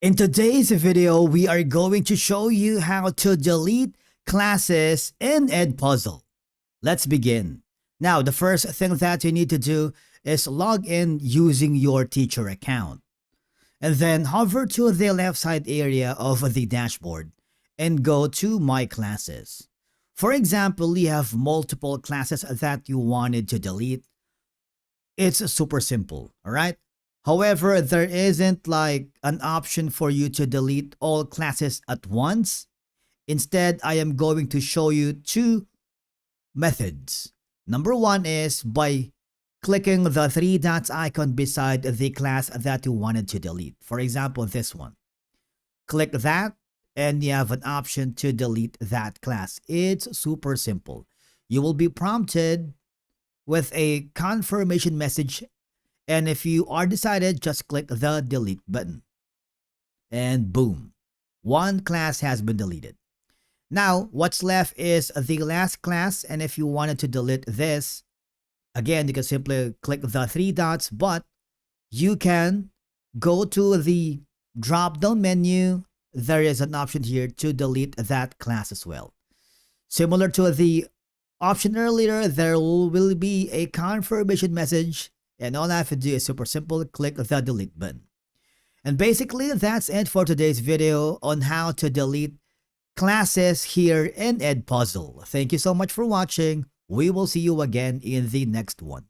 In today's video, we are going to show you how to delete classes in Edpuzzle. Let's begin. Now, the first thing that you need to do is log in using your teacher account. And then hover to the left side area of the dashboard and go to My Classes. For example, you have multiple classes that you wanted to delete. It's super simple, all right? However, there isn't like an option for you to delete all classes at once. Instead, I am going to show you two methods. Number one is by clicking the three dots icon beside the class that you wanted to delete. For example, this one. Click that and you have an option to delete that class. It's super simple. You will be prompted with a confirmation message, and if you are decided, just click the delete button. And boom, one class has been deleted. Now, what's left is the last class, and if you wanted to delete this, again, you can simply click the three dots, but you can go to the drop-down menu. There is an option here to delete that class as well. Similar to the option earlier, there will be a confirmation message, and all I have to do is super simple, click the delete button. And basically, that's it for today's video on how to delete classes here in Edpuzzle. Thank you so much for watching. We will see you again in the next one.